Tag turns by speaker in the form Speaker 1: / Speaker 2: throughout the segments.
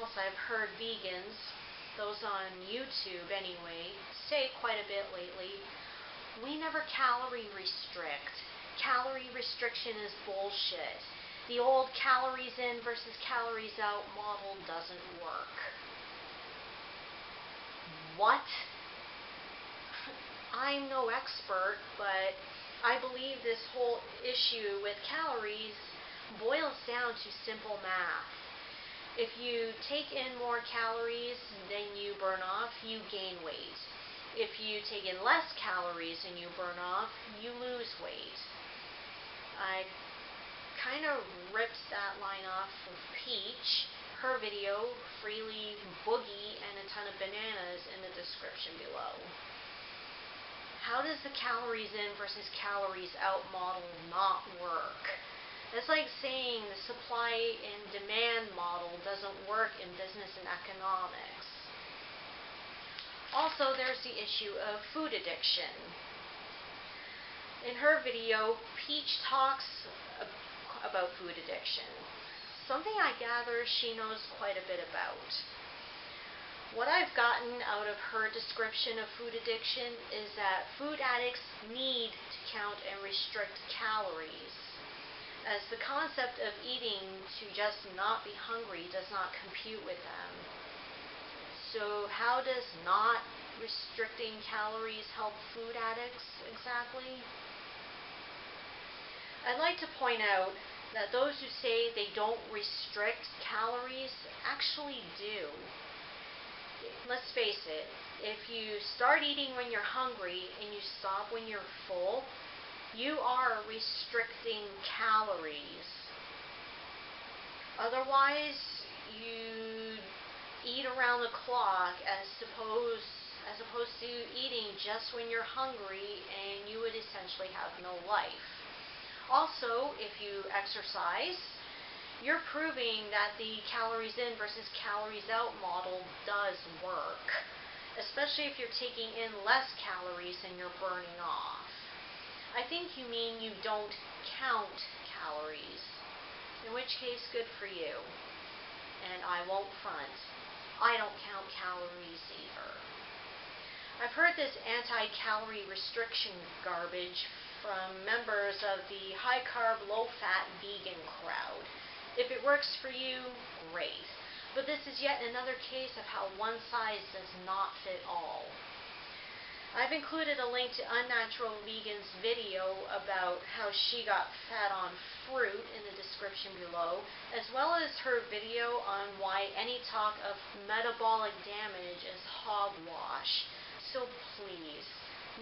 Speaker 1: else, I've heard vegans, those on YouTube anyway, say quite a bit lately, we never calorie restrict. Calorie restriction is bullshit. The old calories in versus calories out model doesn't work. What? I'm no expert, but I believe this whole issue with calories boils down to simple math. If you take in more calories than you burn off, you gain weight. If you take in less calories than you burn off, you lose weight. I kind of ripped that line off of Peach, her video, Freely Boogie, and a ton of bananas in the description below. How does the calories in versus calories out model not work? It's like saying the supply and demand model doesn't work in business and economics. Also, there's the issue of food addiction. In her video, Peach talks about food addiction, something I gather she knows quite a bit about. What I've gotten out of her description of food addiction is that food addicts need to count and restrict calories, as the concept of eating to just not be hungry does not compute with them. So how does not restricting calories help food addicts exactly? I'd like to point out that those who say they don't restrict calories actually do. Let's face it, if you start eating when you're hungry and you stop when you're full, you are restricting calories. Otherwise, you eat around the clock as opposed to eating just when you're hungry, and you would essentially have no life. Also, if you exercise, you're proving that the calories in versus calories out model does work, especially if you're taking in less calories than you're burning off. I think you mean you don't count calories, in which case, good for you. And I won't front. I don't count calories either. I've heard this anti-calorie restriction garbage from members of the high-carb, low-fat vegan crowd. If it works for you, great. But this is yet another case of how one size does not fit all. I've included a link to Unnatural Vegan's video about how she got fat on fruit in the description below, as well as her video on why any talk of metabolic damage is hogwash. So please,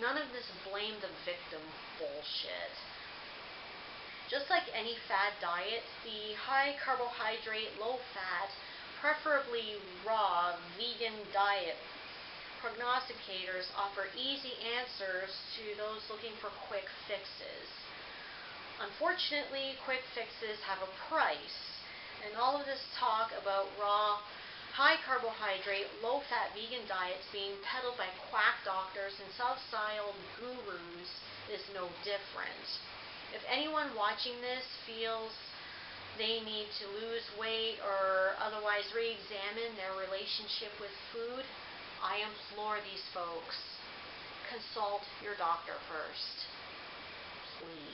Speaker 1: none of this blame the victim bullshit. Just like any fad diet, the high carbohydrate, low fat, preferably raw vegan diet prognosticators offer easy answers to those looking for quick fixes. Unfortunately, quick fixes have a price, and all of this talk about raw, high carbohydrate, low fat vegan diets being peddled by quack doctors and self-styled gurus is no different. If anyone watching this feels they need to lose weight or otherwise re-examine their relationship with food, I implore these folks, consult your doctor first, please.